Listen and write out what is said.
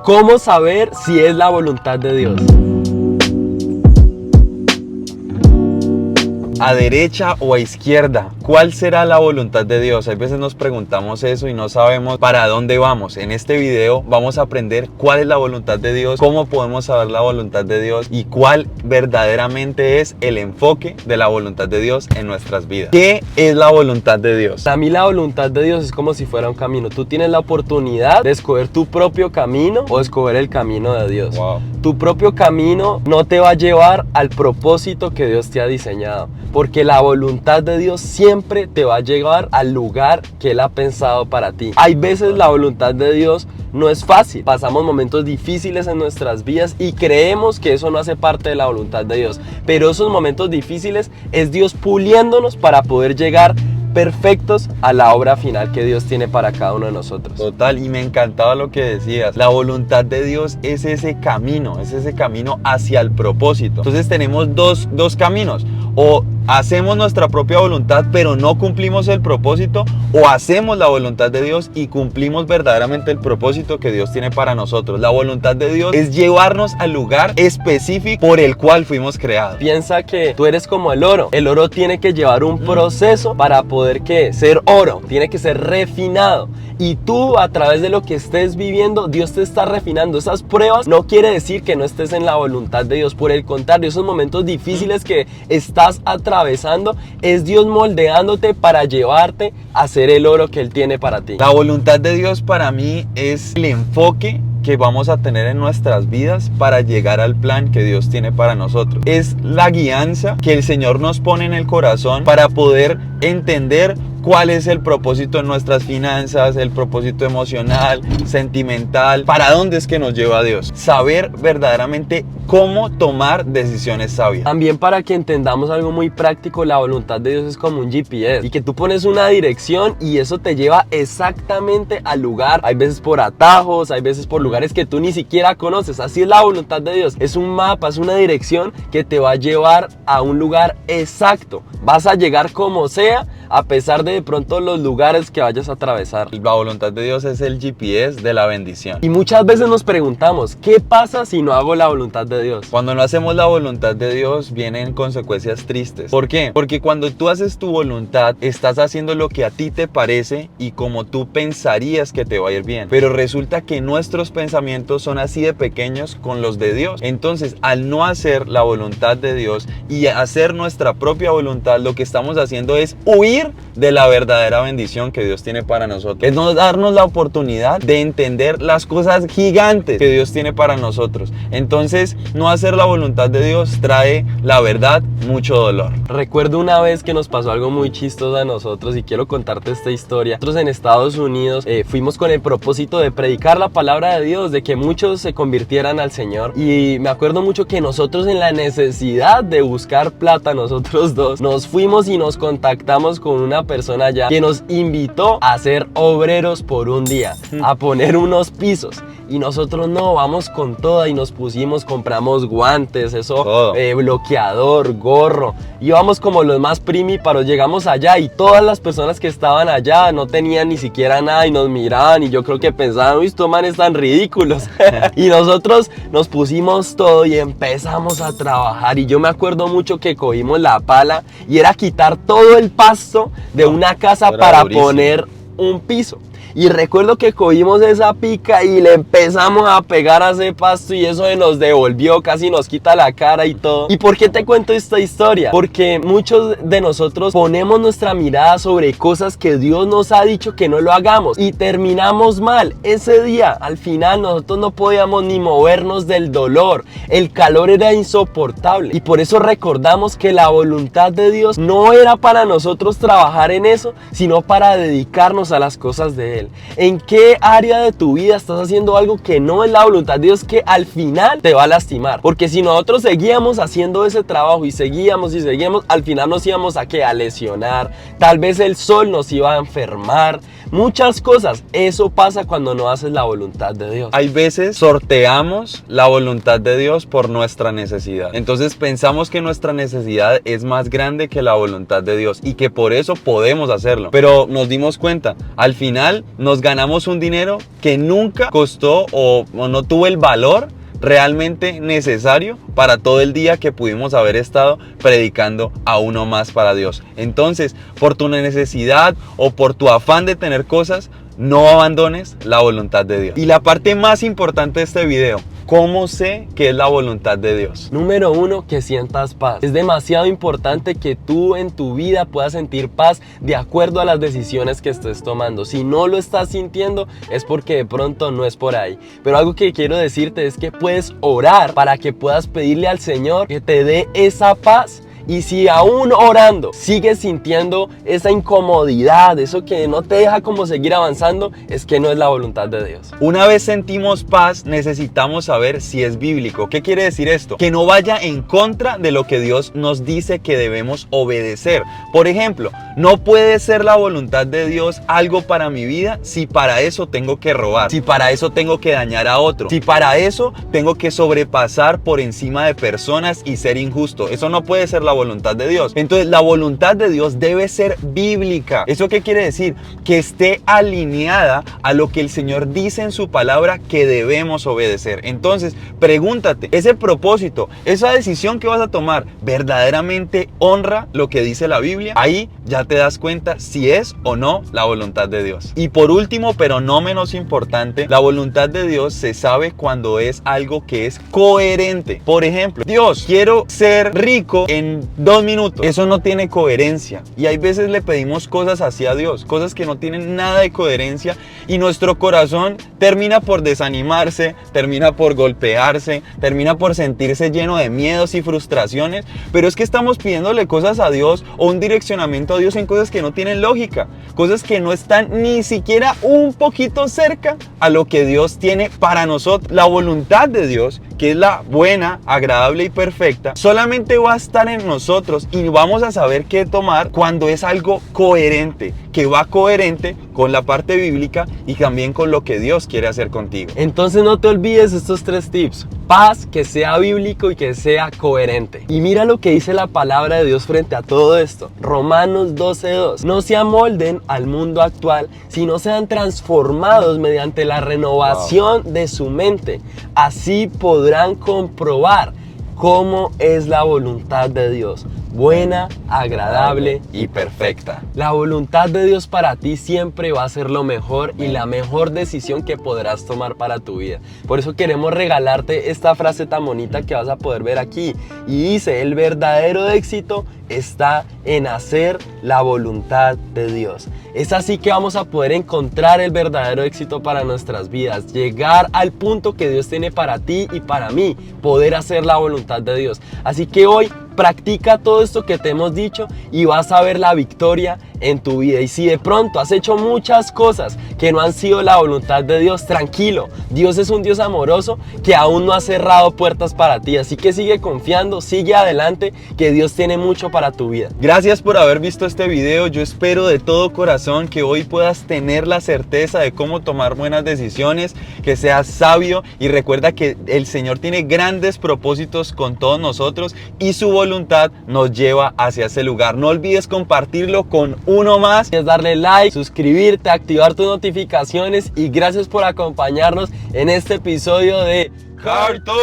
¿Cómo saber si es la voluntad de Dios? ¿A derecha o a izquierda? ¿Cuál será la voluntad de Dios? Hay veces nos preguntamos eso y no sabemos para dónde vamos. En este video vamos a aprender cuál es la voluntad de Dios, cómo podemos saber la voluntad de Dios y cuál verdaderamente es el enfoque de la voluntad de Dios en nuestras vidas. ¿Qué es la voluntad de Dios? Para mí la voluntad de Dios es como si fuera un camino. Tú tienes la oportunidad de escoger tu propio camino o escoger el camino de Dios. Wow. Tu propio camino no te va a llevar al propósito que Dios te ha diseñado, porque la voluntad de Dios siempre te va a llevar al lugar que Él ha pensado para ti. Hay veces la voluntad de Dios no es fácil. Pasamos momentos difíciles en nuestras vidas y creemos que eso no hace parte de la voluntad de Dios. Pero esos momentos difíciles es Dios puliéndonos para poder llegar perfectos a la obra final que Dios tiene para cada uno de nosotros. Total, y me encantaba lo que decías. La voluntad de Dios es ese camino hacia el propósito. Entonces tenemos dos caminos. O hacemos nuestra propia voluntad pero no cumplimos el propósito, o hacemos la voluntad de Dios y cumplimos verdaderamente el propósito que Dios tiene para nosotros. La voluntad de Dios es llevarnos al lugar específico por el cual fuimos creados. Piensa que tú eres como el oro. El oro tiene que llevar un proceso para poder ser oro. Tiene que ser refinado. Y tú, a través de lo que estés viviendo, Dios te está refinando. Esas pruebas no quiere decir que no estés en la voluntad de Dios. Por el contrario, esos momentos difíciles que estás atravesando es Dios moldeándote para llevarte a ser el oro que Él tiene para ti. La voluntad de Dios para mí es el enfoque que vamos a tener en nuestras vidas para llegar al plan que Dios tiene para nosotros. Es la guianza que el Señor nos pone en el corazón para poder entender cuál es el propósito en nuestras finanzas, el propósito emocional, sentimental, para dónde es que nos lleva Dios. Saber verdaderamente cómo tomar decisiones sabias. También para que entendamos algo muy práctico, la voluntad de Dios es como un GPS y que tú pones una dirección y eso te lleva exactamente al lugar. Hay veces por atajos, hay veces por lugares que tú ni siquiera conoces. Así es la voluntad de Dios. Es un mapa, es una dirección que te va a llevar a un lugar exacto. Vas a llegar como sea, a pesar de pronto los lugares que vayas a atravesar. La voluntad de Dios es el GPS de la bendición. Y muchas veces nos preguntamos, ¿qué pasa si no hago la voluntad de Dios? Cuando no hacemos la voluntad de Dios vienen consecuencias tristes. ¿Por qué? Porque cuando tú haces tu voluntad, estás haciendo lo que a ti te parece y como tú pensarías que te va a ir bien. Pero resulta que nuestros pensamientos son así de pequeños con los de Dios. Entonces, al no hacer la voluntad de Dios y hacer nuestra propia voluntad, lo que estamos haciendo es huir de la verdadera bendición que Dios tiene para nosotros. Es no darnos la oportunidad de entender las cosas gigantes que Dios tiene para nosotros. Entonces, no hacer la voluntad de Dios trae, la verdad, mucho dolor. Recuerdo una vez que nos pasó algo muy chistoso a nosotros y quiero contarte esta historia. Nosotros en Estados Unidos fuimos con el propósito de predicar la palabra de Dios, de que muchos se convirtieran al Señor. Y me acuerdo mucho que nosotros, en la necesidad de buscar plata, nosotros dos, nos fuimos y nos contactamos con una persona allá que nos invitó a ser obreros por un día, a poner unos pisos. Y nosotros no, vamos con toda y nos pusimos, compramos guantes, bloqueador, gorro. Íbamos como los más primíparos, llegamos allá y todas las personas que estaban allá no tenían ni siquiera nada y nos miraban y yo creo que pensaban, uy, estos manes tan ridículos. Y nosotros nos pusimos todo y empezamos a trabajar. Y yo me acuerdo mucho que cogimos la pala y era quitar todo el pasto de una casa para poner un piso. Y recuerdo que cogimos esa pica y le empezamos a pegar a ese pasto y eso se nos devolvió, casi nos quita la cara y todo. ¿Y por qué te cuento esta historia? Porque muchos de nosotros ponemos nuestra mirada sobre cosas que Dios nos ha dicho que no lo hagamos y terminamos mal. Ese día, al final, nosotros no podíamos ni movernos del dolor. El calor era insoportable y por eso recordamos que la voluntad de Dios no era para nosotros trabajar en eso, sino para dedicarnos a las cosas de Él. ¿En qué área de tu vida estás haciendo algo que no es la voluntad de Dios, que al final te va a lastimar? Porque si nosotros seguíamos haciendo ese trabajo y seguíamos, al final nos íbamos a lesionar. Tal vez el sol nos iba a enfermar. Muchas cosas. Eso pasa cuando no haces la voluntad de Dios. Hay veces sorteamos la voluntad de Dios por nuestra necesidad. Entonces pensamos que nuestra necesidad es más grande que la voluntad de Dios y que por eso podemos hacerlo. Pero nos dimos cuenta, al final nos ganamos un dinero que nunca costó o no tuvo el valor realmente necesario para todo el día que pudimos haber estado predicando a uno más para Dios. Entonces, por tu necesidad o por tu afán de tener cosas, no abandones la voluntad de Dios. Y la parte más importante de este video: ¿cómo sé que es la voluntad de Dios? Número 1, que sientas paz. Es demasiado importante que tú en tu vida puedas sentir paz de acuerdo a las decisiones que estés tomando. Si no lo estás sintiendo, es porque de pronto no es por ahí. Pero algo que quiero decirte es que puedes orar para que puedas pedirle al Señor que te dé esa paz. Y si aún orando sigues sintiendo esa incomodidad, eso que no te deja como seguir avanzando, es que no es la voluntad de Dios. Una vez sentimos paz, necesitamos saber si es bíblico. ¿Qué quiere decir esto? Que no vaya en contra de lo que Dios nos dice que debemos obedecer. Por ejemplo, no puede ser la voluntad de Dios algo para mi vida si para eso tengo que robar, si para eso tengo que dañar a otro, si para eso tengo que sobrepasar por encima de personas y ser injusto. Eso no puede ser la voluntad de Dios. Entonces, la voluntad de Dios debe ser bíblica. ¿Eso qué quiere decir? Que esté alineada a lo que el Señor dice en su palabra que debemos obedecer. Entonces, pregúntate, ese propósito, esa decisión que vas a tomar, ¿verdaderamente honra lo que dice la Biblia? Ahí ya te das cuenta si es o no la voluntad de Dios. Y por último, pero no menos importante, la voluntad de Dios se sabe cuando es algo que es coherente. Por ejemplo, Dios, quiero ser rico en 2 minutos. Eso no tiene coherencia. Y hay veces le pedimos cosas así a Dios, cosas que no tienen nada de coherencia, y nuestro corazón termina por desanimarse, termina por golpearse, termina por sentirse lleno de miedos y frustraciones. Pero es que estamos pidiéndole cosas a Dios o un direccionamiento a Dios en cosas que no tienen lógica, cosas que no están ni siquiera un poquito cerca a lo que Dios tiene para nosotros. La voluntad de Dios, que es la buena, agradable y perfecta, solamente va a estar en nosotros y vamos a saber qué tomar cuando es algo coherente, que va coherente con la parte bíblica y también con lo que Dios quiere hacer contigo. Entonces no te olvides estos 3 tips: paz, que sea bíblico y que sea coherente. Y mira lo que dice la palabra de Dios frente a todo esto. Romanos 12:2: no se amolden al mundo actual, sino sean transformados mediante la renovación de su mente. Así podrán comprobar cómo es la voluntad de Dios, buena, agradable y perfecta. La voluntad de Dios para ti siempre va a ser lo mejor y la mejor decisión que podrás tomar para tu vida. Por eso queremos regalarte esta frase tan bonita que vas a poder ver aquí. Y dice: el verdadero éxito está en hacer la voluntad de Dios. Es así que vamos a poder encontrar el verdadero éxito para nuestras vidas, llegar al punto que Dios tiene para ti y para mí, poder hacer la voluntad de Dios. Así que hoy practica todo esto que te hemos dicho y vas a ver la victoria en tu vida. Y si de pronto has hecho muchas cosas que no han sido la voluntad de Dios, tranquilo, Dios es un Dios amoroso que aún no ha cerrado puertas para ti. Así que sigue confiando, sigue adelante, que Dios tiene mucho para tu vida. Gracias por haber visto este video. Yo espero de todo corazón que hoy puedas tener la certeza de cómo tomar buenas decisiones, que seas sabio, y recuerda que el Señor tiene grandes propósitos con todos nosotros y su voluntad nos lleva hacia ese lugar. No olvides compartirlo con uno más. Es darle like, suscribirte, activar tus notificaciones, y gracias por acompañarnos en este episodio de Car Talk.